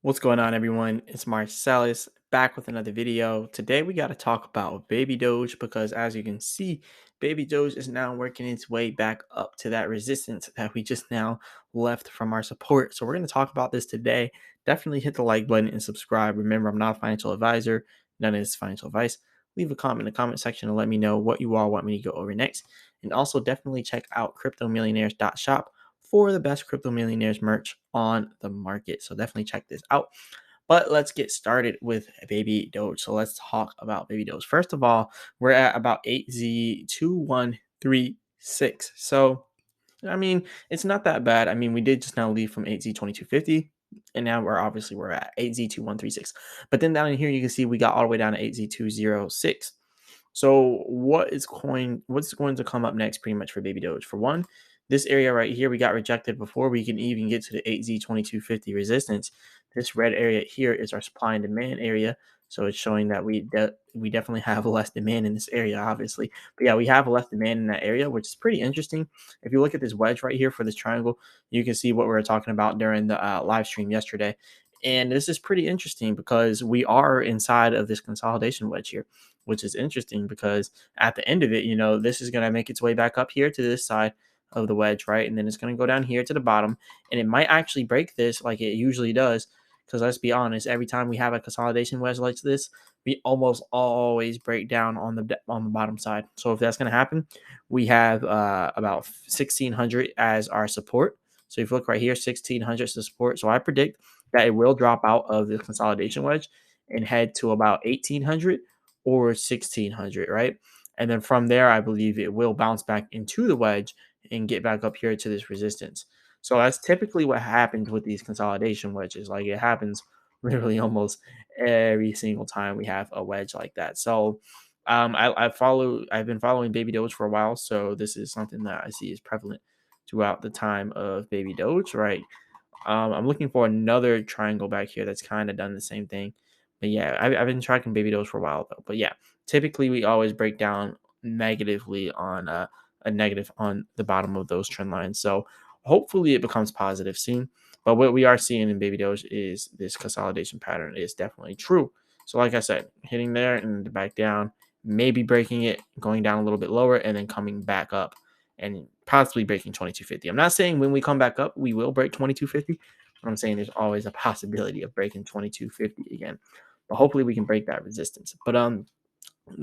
What's going on, everyone? It's Marsellis back with another video. Today, we got to talk about Baby Doge because, as you can see, Baby Doge is now working its way back up to that resistance that we just now left from our support. So, we're going to talk about this today. Definitely hit the like button and subscribe. Remember, I'm not a financial advisor, none of this is financial advice. Leave a comment in the comment section and let me know what you all want me to go over next. And also, definitely check out cryptomillionaires.shop for the best crypto millionaires merch on the market. So definitely check this out. But let's get started with Baby Doge. So let's talk about Baby Doge. First of all, we're at about 8Z2136. So I mean, it's not that bad. I mean, we did just now leave from 8Z2250, and now we're at 8Z2136. But then down in here, you can see we got all the way down to 8Z206. So what's going to come up next pretty much for Baby Doge? For one, this area right here, we got rejected before we can even get to the 8Z2250 resistance. This red area here is our supply and demand area. So it's showing that we definitely have less demand in this area, obviously. But yeah, we have less demand in that area, which is pretty interesting. If you look at this wedge right here for this triangle, you can see what we were talking about during the live stream yesterday. And this is pretty interesting because we are inside of this consolidation wedge here, which is interesting because at the end of it, this is going to make its way back up here to this side of the wedge, right? And then it's going to go down here to the bottom, and it might actually break this like it usually does. Because let's be honest, every time we have a consolidation wedge like this, we almost always break down on the bottom side. So if that's going to happen, we have about 1600 as our support. So if you look right here, 1600 is the support. So I predict that it will drop out of the consolidation wedge and head to about 1800 or 1600, right? And then from there, I believe it will bounce back into the wedge and get back up here to this resistance. So that's typically what happens with these consolidation wedges. Like it happens literally almost every single time we have a wedge like that. So I've been following Baby Doge for a while, so this is something that I see is prevalent throughout the time of Baby Doge, right? I'm looking for another triangle back here that's kind of done the same thing. But yeah, I've been tracking Baby Doge for a while though. But yeah, typically we always break down negatively on a negative on the bottom of those trend lines. So hopefully it becomes positive soon. But what we are seeing in Baby Doge is this consolidation pattern is definitely true. So like I said, hitting there and back down, maybe breaking it, going down a little bit lower, and then coming back up and possibly breaking 2250. I'm not saying when we come back up, we will break 2250. But I'm saying there's always a possibility of breaking 2250 again. But hopefully we can break that resistance. But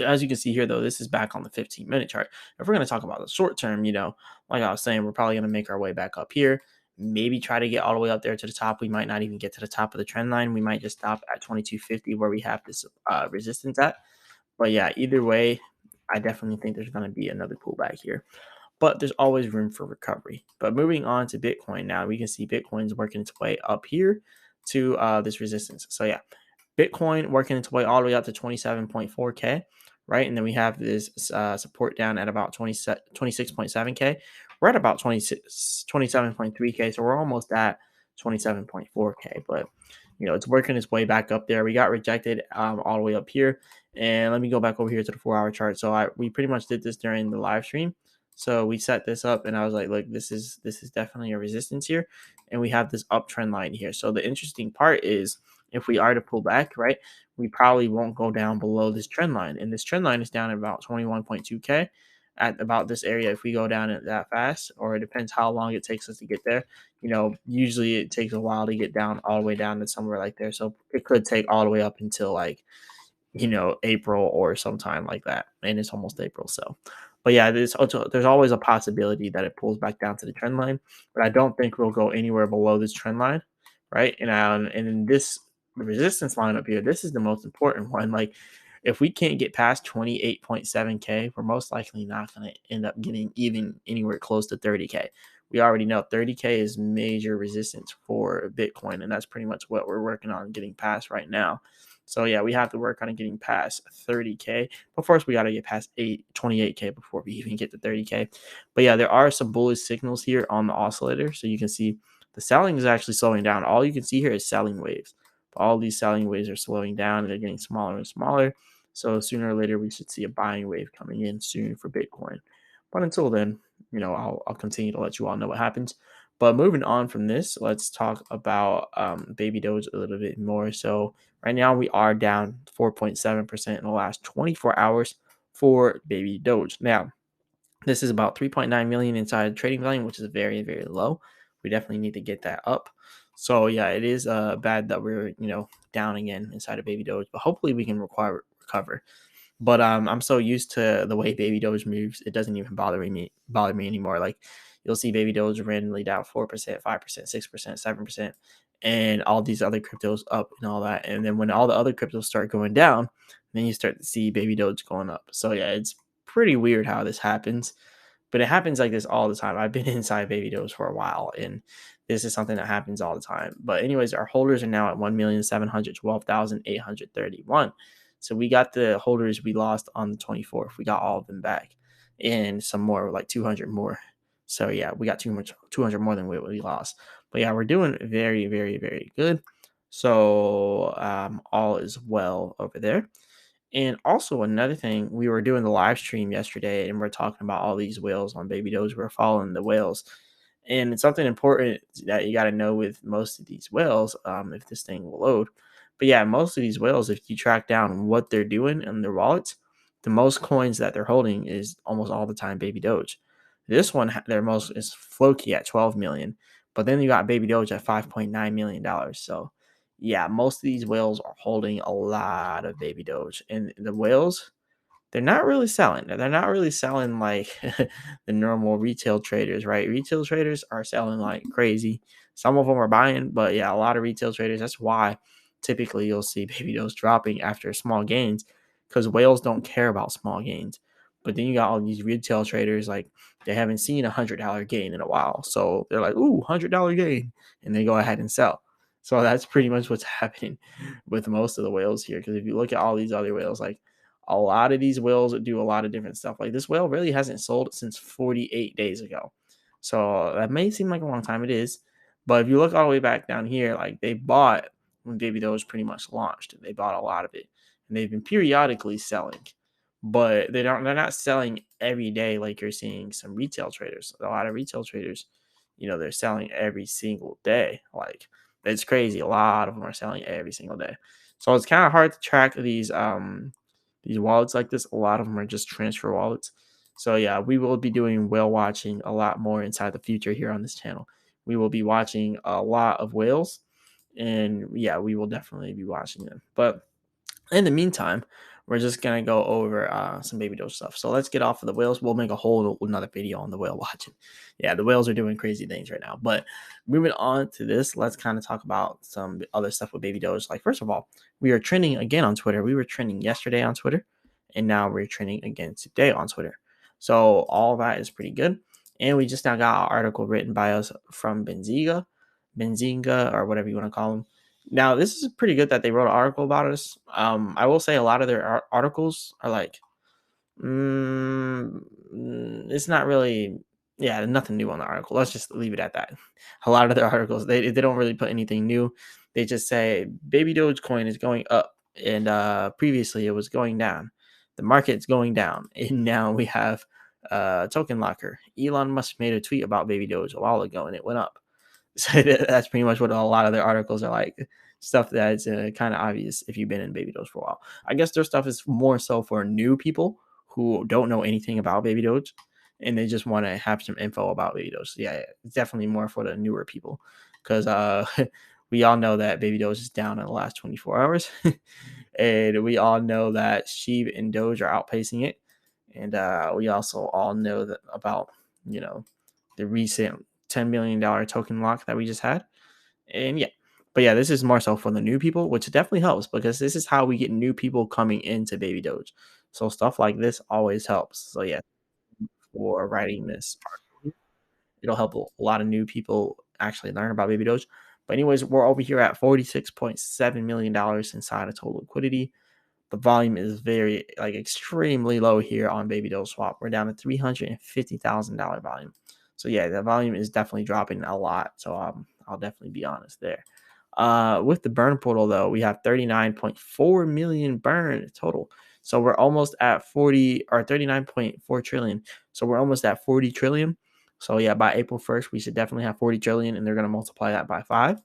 as you can see here, though, this is back on the 15-minute chart. If we're going to talk about the short term, like I was saying, we're probably going to make our way back up here. Maybe try to get all the way up there to the top. We might not even get to the top of the trend line. We might just stop at 2250 where we have this resistance at. But yeah, either way, I definitely think there's going to be another pullback here. But there's always room for recovery. But moving on to Bitcoin now, we can see Bitcoin's working its way up here to this resistance. So yeah, Bitcoin working its way all the way up to 27.4K, right? And then we have this support down at about 26.7K. We're at about 27.3K, so we're almost at 27.4K. But, it's working its way back up there. We got rejected all the way up here. And let me go back over here to the 4-hour chart. So we pretty much did this during the live stream. So we set this up and I was like, look, this is definitely a resistance here. And we have this uptrend line here. So the interesting part is if we are to pull back, right, we probably won't go down below this trend line. And this trend line is down at about 21.2K at about this area. If we go down it that fast, or it depends how long it takes us to get there, usually it takes a while to get down all the way down to somewhere like there. So it could take all the way up until like, April or sometime like that. And it's almost April. So, but yeah, there's always a possibility that it pulls back down to the trend line, but I don't think we'll go anywhere below this trend line, right? And in this the resistance line up here, this is the most important one. Like, if we can't get past 28.7K, we're most likely not going to end up getting even anywhere close to 30K. We already know 30K is major resistance for Bitcoin, and that's pretty much what we're working on getting past right now. So yeah, we have to work on getting past 30K. But first, we got to get past 28K before we even get to 30K. But yeah, there are some bullish signals here on the oscillator. So you can see the selling is actually slowing down. All you can see here is selling waves. But all these selling waves are slowing down and they're getting smaller and smaller. So sooner or later, we should see a buying wave coming in soon for Bitcoin. But until then, I'll continue to let you all know what happens. But moving on from this, let's talk about baby doge a little bit more. So right now we are down 4.7% in the last 24 hours for baby doge. Now this is about 3.9 million inside trading volume, which is very, very low. We definitely need to get that up. So yeah, it is bad that we're down again inside of baby doge, but hopefully we can recover. But I'm so used to the way baby doge moves, it doesn't even bother me anymore. Like you'll see baby doge randomly down 4%, 5%, 6%, 7%, and all these other cryptos up and all that. And then when all the other cryptos start going down, then you start to see baby doge going up. So yeah, it's pretty weird how this happens, but it happens like this all the time. I've been inside baby doge for a while, and this is something that happens all the time. But anyways, our holders are now at 1,712,831. So we got the holders we lost on the 24th. We got all of them back, and some more, like 200 more. So yeah, we got 200 more than we lost. But yeah, we're doing very, very, very good. So all is well over there. And also another thing, we were doing the live stream yesterday, and we're talking about all these whales on Baby Doge. We're following the whales, and it's something important that you got to know with most of these whales. If this thing will load, but yeah, most of these whales, if you track down what they're doing in their wallets, the most coins that they're holding is almost all the time Baby Doge. This one, their most is Floki at 12 million, but then you got Baby Doge at $5.9 million. So yeah, most of these whales are holding a lot of baby doge, and the whales, they're not really selling. They're not really selling like the normal retail traders, right? Retail traders are selling like crazy. Some of them are buying, but yeah, a lot of retail traders. That's why typically you'll see baby doge dropping after small gains, because whales don't care about small gains. But then you got all these retail traders, like they haven't seen $100 gain in a while, so they're like, "Ooh, $100 gain," and they go ahead and sell. So that's pretty much what's happening with most of the whales here. Because if you look at all these other whales, like a lot of these whales do a lot of different stuff. Like this whale really hasn't sold since 48 days ago. So that may seem like a long time. It is. But if you look all the way back down here, like they bought when Baby Doge pretty much launched. They bought a lot of it. And they've been periodically selling. But they're not selling every day like you're seeing some retail traders. A lot of retail traders, they're selling every single day. Like it's crazy. A lot of them are selling every single day. So it's kind of hard to track these wallets like this. A lot of them are just transfer wallets. So yeah, we will be doing whale watching a lot more inside the future here on this channel. We will be watching a lot of whales, and yeah, we will definitely be watching them. But in the meantime, we're just gonna go over some baby doge stuff. So let's get off of the whales. We'll make a whole another video on the whale watching. Yeah, the whales are doing crazy things right now. But moving on to this, let's kind of talk about some other stuff with baby doge. Like first of all, we are trending again on Twitter. We were trending yesterday on Twitter, and now we're trending again today on Twitter. So all that is pretty good. And we just now got an article written by us from Benzinga, or whatever you want to call them. Now, this is pretty good that they wrote an article about us. I will say a lot of their articles are like, it's not really, yeah, nothing new on the article. Let's just leave it at that. A lot of their articles, they don't really put anything new. They just say Baby Dogecoin is going up, and previously it was going down. The market's going down, and now we have token locker. Elon Musk made a tweet about Baby Doge a while ago, and it went up. So that's pretty much what a lot of their articles are like. Stuff that's kind of obvious if you've been in baby doge for a while. I guess their stuff is more so for new people who don't know anything about baby doge, and they just want to have some info about baby doge. So yeah, it's definitely more for the newer people, because we all know that baby doge is down in the last 24 hours, and we all know that Sheeb and Doge are outpacing it, and we also all know that about the recent $10 million token lock that we just had. And yeah, but yeah, this is more so for the new people, which definitely helps, because this is how we get new people coming into Baby Doge. So stuff like this always helps. So yeah, for writing this article, it'll help a lot of new people actually learn about Baby Doge. But anyways, we're over here at $46.7 million inside of total liquidity. The volume is very, like, extremely low here on Baby Doge Swap. We're down to $350,000 volume. So yeah, the volume is definitely dropping a lot. So I'll definitely be honest there. With the burn portal though, we have 39.4 million burn total. So we're almost at 40 or 39.4 trillion. So we're almost at 40 trillion. So yeah, by April 1st, we should definitely have 40 trillion, and they're going to multiply that by 5,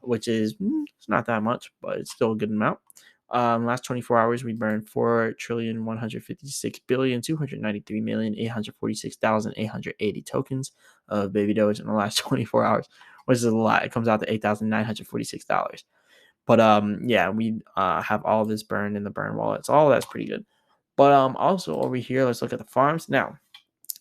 which is it's not that much, but it's still a good amount. Last 24 hours, we burned 4,156,293,846,880 tokens of baby doge in the last 24 hours, which is a lot. It comes out to $8,946. But yeah, we have all this burned in the burn wallet. So all that's pretty good. But also over here, let's look at the farms. Now,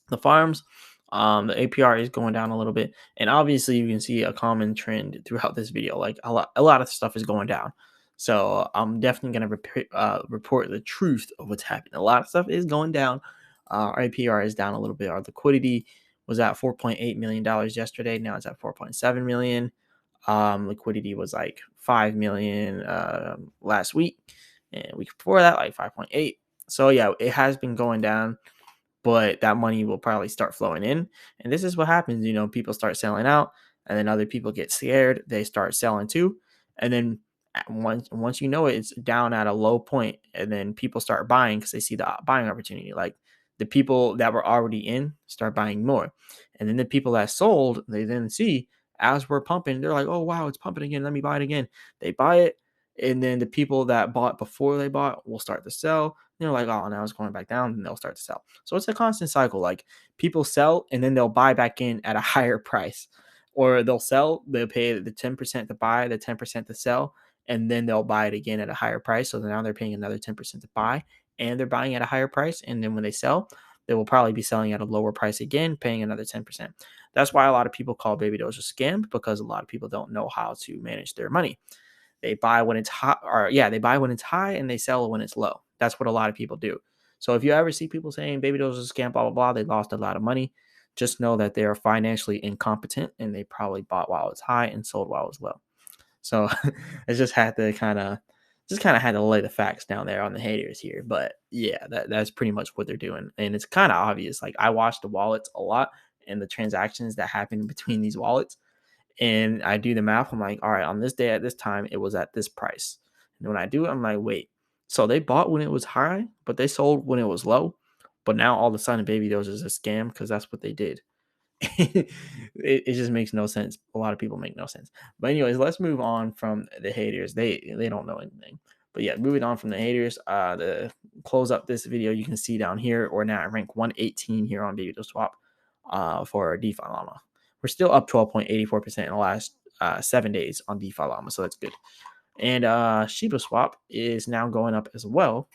the farms, the APR is going down a little bit, and obviously you can see a common trend throughout this video. Like a lot of stuff is going down. So I'm definitely gonna report the truth of what's happening. A lot of stuff is going down. Our APR is down a little bit. Our liquidity was at $4.8 million yesterday. Now it's at 4.7 million. Liquidity was like 5 million last week, and week before that like 5.8. So yeah, it has been going down, but that money will probably start flowing in. And this is what happens, people start selling out, and then other people get scared, they start selling too. And then once it's down at a low point, and then people start buying because they see the buying opportunity. Like the people that were already in start buying more. And then the people that sold, they then see as we're pumping, they're like, oh wow, it's pumping again. Let me buy it again. They buy it. And then the people that bought before they bought will start to sell. They're like, oh, now it's going back down, and they'll start to sell. So it's a constant cycle. Like people sell and then they'll buy back in at a higher price, or they'll sell, they'll pay the 10% to buy, the 10% to sell, and then they'll buy it again at a higher price. So now they're paying another 10% to buy, and they're buying at a higher price. And then when they sell, they will probably be selling at a lower price again, paying another 10%. That's why a lot of people call baby doge a scam, because a lot of people don't know how to manage their money. They buy when it's high, or yeah, they buy when it's high and they sell when it's low. That's what a lot of people do. So if you ever see people saying baby doge is a scam, blah blah blah, they lost a lot of money, just know that they are financially incompetent, and they probably bought while it's high and sold while it's low. So I just kind of had to lay the facts down there on the haters here. But yeah, that's pretty much what they're doing. And it's kind of obvious. Like I watch the wallets a lot and the transactions that happen between these wallets, and I do the math. I'm like, all right, on this day at this time, it was at this price. And when I do it, I'm like, wait, so they bought when it was high, but they sold when it was low. But now all of a sudden, baby doge is a scam because that's what they did. It just makes no sense. A lot of people make no sense. But anyways, let's move on from the haters. They don't know anything. But yeah, moving on from the haters. To close up this video, you can see down here, or now at rank 118 here on babydoge swap for DeFi Llama. We're still up 12.84% in the last 7 days on DeFi Llama, so that's good. And Shiba Swap is now going up as well.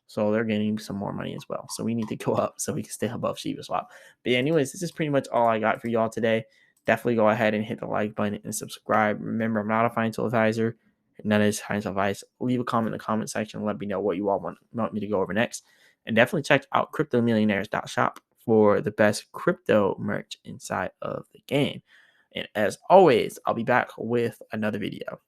So they're getting some more money as well. So we need to go up so we can stay above Shiba Swap. But yeah, anyways, this is pretty much all I got for y'all today. Definitely go ahead and hit the like button and subscribe. Remember, I'm not a financial advisor. None of this financial advice. Leave a comment in the comment section and let me know what you all want me to go over next. And definitely check out cryptomillionaires.shop for the best crypto merch inside of the game. And as always, I'll be back with another video.